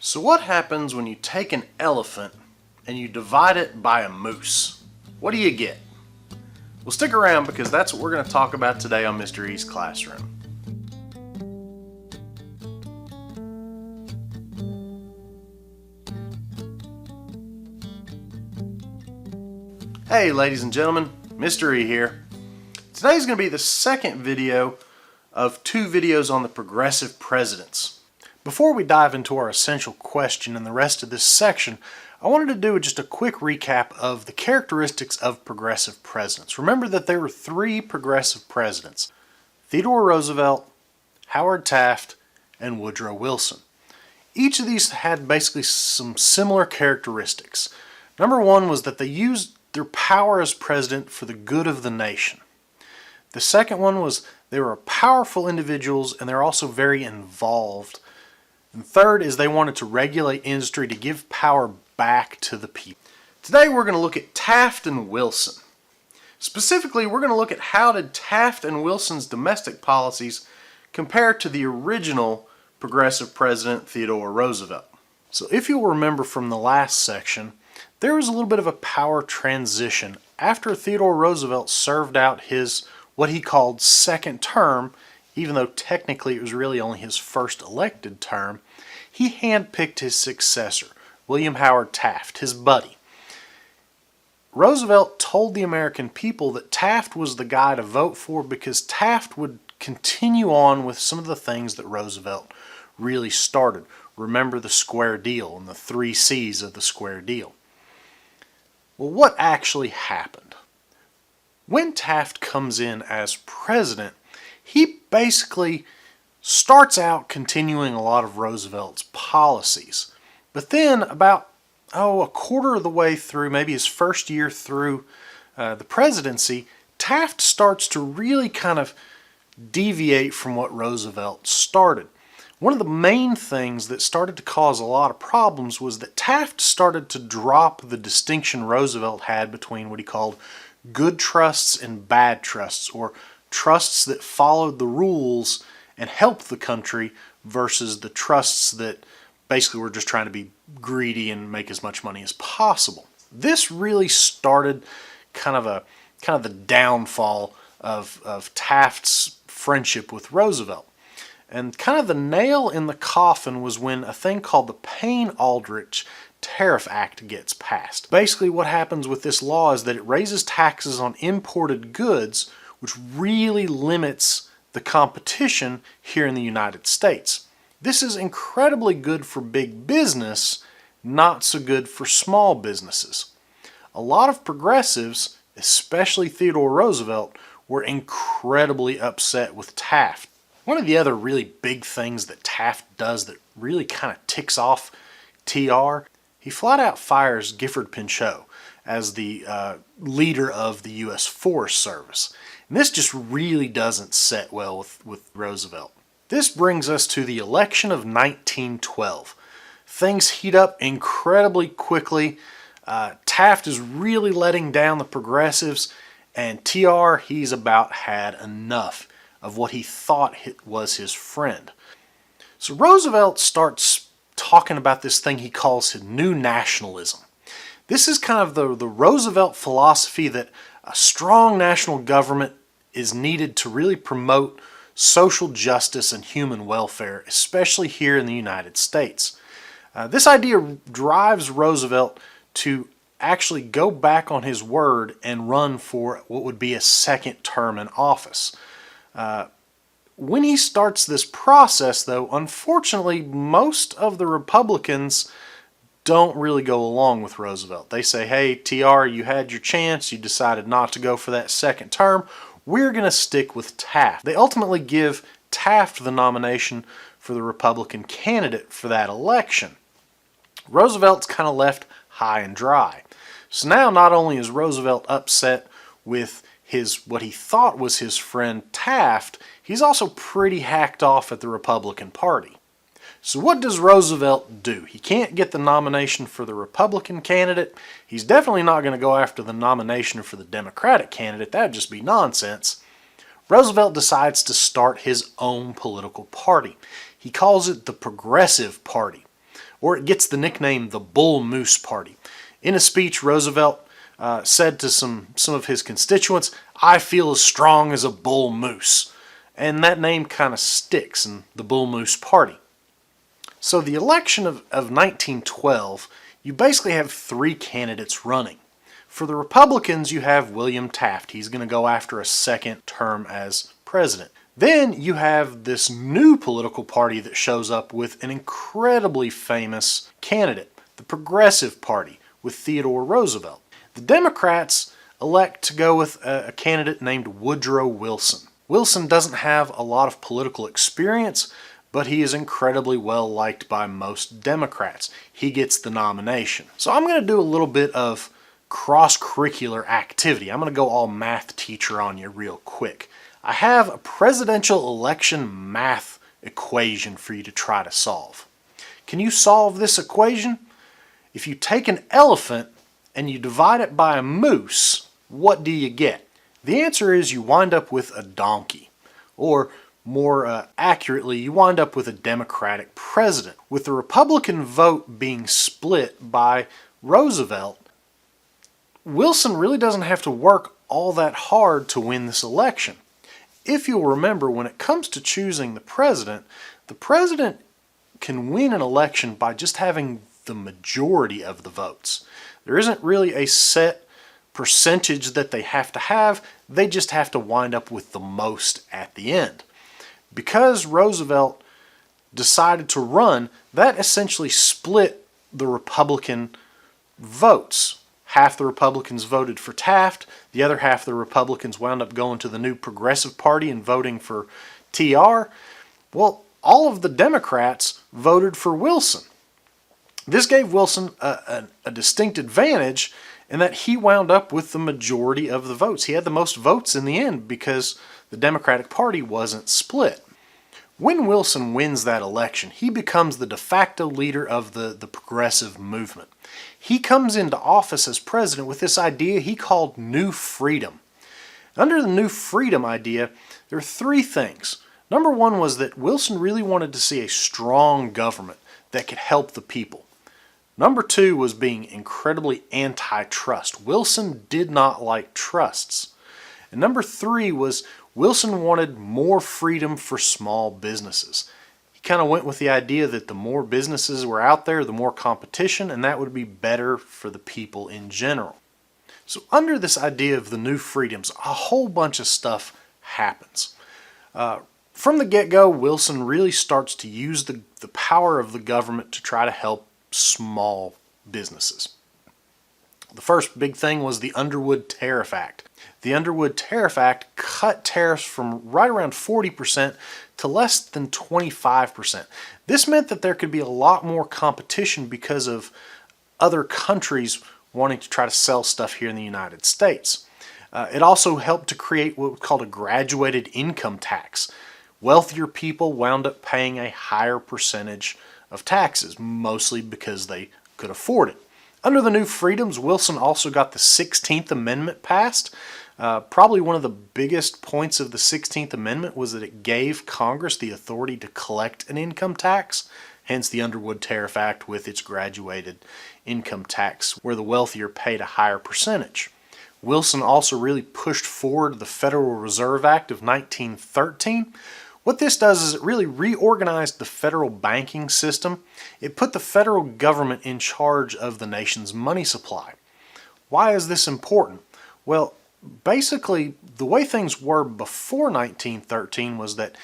So what happens when you take an elephant and you divide it by a moose? What do you get? Well, stick around because that's what we're going to talk about today on Mr. E's Classroom. Hey ladies and gentlemen, Mr. E here. Today's going to be the second video of two videos on the progressive presidents. Before we dive into our essential question and the rest of this section, I wanted to do just a quick recap of the characteristics of progressive presidents. Remember that there were three progressive presidents: Theodore Roosevelt, Howard Taft, and Woodrow Wilson. Each of these had basically some similar characteristics. Number one was that they used their power as president for the good of the nation. The second one was they were powerful individuals and they're also very involved. And third is they wanted to regulate industry to give power back to the people. Today we're going to look at Taft and Wilson. Specifically, we're going to look at how did Taft and Wilson's domestic policies compare to the original progressive president Theodore Roosevelt. So if you'll remember from the last section, there was a little bit of a power transition after Theodore Roosevelt served out his what he called second term. Even though technically it was really only his first elected term, he handpicked his successor, William Howard Taft, his buddy. Roosevelt told the American people that Taft was the guy to vote for because Taft would continue on with some of the things that Roosevelt really started. Remember the square deal and the 3 C's of the square deal. Well, what actually happened? When Taft comes in as president, he basically starts out continuing a lot of Roosevelt's policies. But then about a quarter of the way through, maybe his first year through the presidency, Taft starts to really kind of deviate from what Roosevelt started. One of the main things that started to cause a lot of problems was that Taft started to drop the distinction Roosevelt had between what he called good trusts and bad trusts, or trusts that followed the rules and helped the country versus the trusts that basically were just trying to be greedy and make as much money as possible. This really started kind of the downfall of Taft's friendship with Roosevelt. And kind of the nail in the coffin was when a thing called the Payne-Aldrich Tariff Act gets passed. Basically what happens with this law is that it raises taxes on imported goods, which really limits the competition here in the United States. This is incredibly good for big business, not so good for small businesses. A lot of progressives, especially Theodore Roosevelt, were incredibly upset with Taft. One of the other really big things that Taft does that really kind of ticks off TR, he flat out fires Gifford Pinchot as the leader of the U.S. Forest Service. And this just really doesn't set well with Roosevelt. This brings us to the election of 1912. Things heat up incredibly quickly. Taft is really letting down the progressives, and TR, he's about had enough of what he thought was his friend. So Roosevelt starts talking about this thing he calls his new nationalism. This is kind of the Roosevelt philosophy that a strong national government is needed to really promote social justice and human welfare, especially here in the United States. This idea drives Roosevelt to actually go back on his word and run for what would be a second term in office. When he starts this process, though, unfortunately, most of the Republicans don't really go along with Roosevelt. They say, hey, TR, you had your chance, you decided not to go for that second term, we're going to stick with Taft. They ultimately give Taft the nomination for the Republican candidate for that election. Roosevelt's kind of left high and dry. So now not only is Roosevelt upset with what he thought was his friend Taft, he's also pretty hacked off at the Republican Party. So what does Roosevelt do? He can't get the nomination for the Republican candidate. He's definitely not going to go after the nomination for the Democratic candidate. That would just be nonsense. Roosevelt decides to start his own political party. He calls it the Progressive Party. or it gets the nickname the Bull Moose Party. In a speech, Roosevelt said to some of his constituents, "I feel as strong as a bull moose." And that name kind of sticks in the Bull Moose Party. So the election of 1912, you basically have three candidates running. For the Republicans, you have William Taft. He's going to go after a second term as president. Then you have this new political party that shows up with an incredibly famous candidate, the Progressive Party, with Theodore Roosevelt. The Democrats elect to go with a candidate named Woodrow Wilson. Wilson doesn't have a lot of political experience, but he is incredibly well liked by most Democrats. He gets the nomination. So I'm going to do a little bit of cross-curricular activity. I'm going to go all math teacher on you real quick. I have a presidential election math equation for you to try to solve. Can you solve this equation? If you take an elephant and you divide it by a moose, what do you get? The answer is you wind up with a donkey, or more accurately, you wind up with a Democratic president. With the Republican vote being split by Roosevelt, Wilson really doesn't have to work all that hard to win this election. If you'll remember, when it comes to choosing the president can win an election by just having the majority of the votes. There isn't really a set percentage that they have to have. They just have to wind up with the most at the end. Because Roosevelt decided to run, that essentially split the Republican votes. Half the Republicans voted for Taft, the other half of the Republicans wound up going to the new Progressive Party and voting for TR. Well, all of the Democrats voted for Wilson. This gave Wilson a distinct advantage in that he wound up with the majority of the votes. He had the most votes in the end because the Democratic Party wasn't split. When Wilson wins that election, he becomes the de facto leader of the progressive movement. He comes into office as president with this idea he called New Freedom. Under the New Freedom idea, there are three things. Number one was that Wilson really wanted to see a strong government that could help the people. Number two was being incredibly antitrust. Wilson did not like trusts. And number three was Wilson wanted more freedom for small businesses. He kind of went with the idea that the more businesses were out there, the more competition, and that would be better for the people in general. So under this idea of the new freedoms, a whole bunch of stuff happens. From the get-go, Wilson really starts to use the power of the government to try to help small businesses. The first big thing was the Underwood Tariff Act. The Underwood Tariff Act cut tariffs from right around 40% to less than 25%. This meant that there could be a lot more competition because of other countries wanting to try to sell stuff here in the United States. It also helped to create what was called a graduated income tax. Wealthier people wound up paying a higher percentage of taxes, mostly because they could afford it. Under the New Freedoms, Wilson also got the 16th Amendment passed. Probably one of the biggest points of the 16th Amendment was that it gave Congress the authority to collect an income tax, hence the Underwood Tariff Act with its graduated income tax, where the wealthier paid a higher percentage. Wilson also really pushed forward the Federal Reserve Act of 1913. What this does is it really reorganized the federal banking system. It put the federal government in charge of the nation's money supply. Why is this important? Well, basically, the way things were before 1913 was that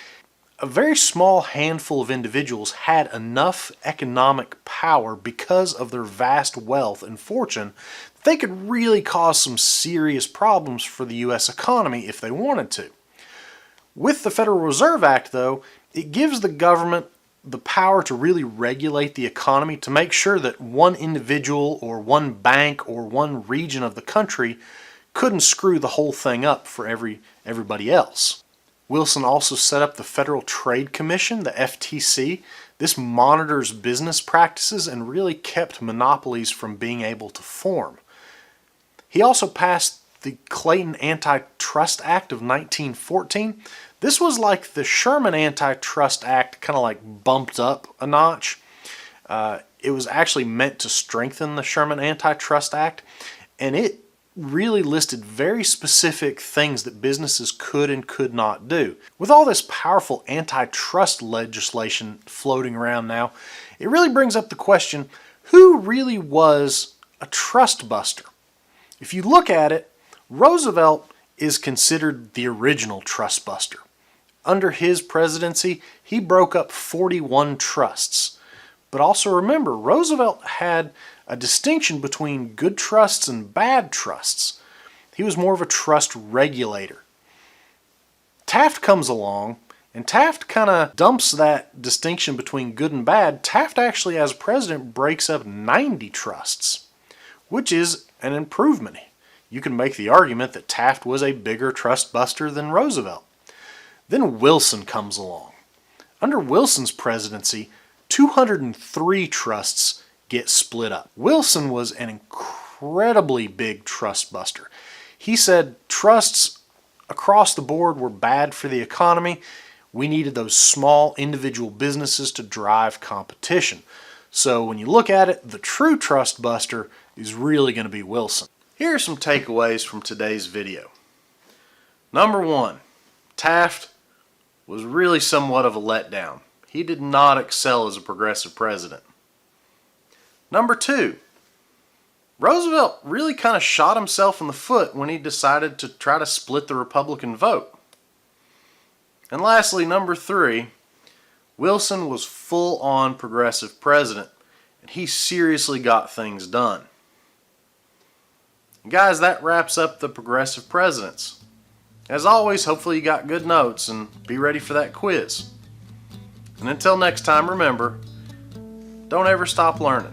a very small handful of individuals had enough economic power because of their vast wealth and fortune that they could really cause some serious problems for the U.S. economy if they wanted to. With the Federal Reserve Act, though, it gives the government the power to really regulate the economy to make sure that one individual or one bank or one region of the country couldn't screw the whole thing up for everybody else. Wilson also set up the Federal Trade Commission, the FTC. This monitors business practices and really kept monopolies from being able to form. He also passed the Clayton Antitrust Act of 1914. This was like the Sherman Antitrust Act, kind of like bumped up a notch. It was actually meant to strengthen the Sherman Antitrust Act, and it really listed very specific things that businesses could and could not do. With all this powerful antitrust legislation floating around now, it really brings up the question, who really was a trust buster? If you look at it, Roosevelt is considered the original trust buster. Under his presidency, he broke up 41 trusts. But also remember, Roosevelt had a distinction between good trusts and bad trusts. He was more of a trust regulator. Taft comes along, and Taft kind of dumps that distinction between good and bad. Taft actually, as president, breaks up 90 trusts, which is an improvement. You can make the argument that Taft was a bigger trust buster than Roosevelt. Then Wilson comes along. Under Wilson's presidency, 203 trusts get split up. Wilson was an incredibly big trust buster. He said trusts across the board were bad for the economy. We needed those small individual businesses to drive competition. So when you look at it, the true trust buster is really going to be Wilson. Here are some takeaways from today's video. Number one, Taft was really somewhat of a letdown. He did not excel as a progressive president. Number two, Roosevelt really kind of shot himself in the foot when he decided to try to split the Republican vote. And lastly, number three, Wilson was full-on progressive president, and he seriously got things done. And guys, that wraps up the progressive presidents. As always, hopefully you got good notes and be ready for that quiz. And until next time, remember, don't ever stop learning.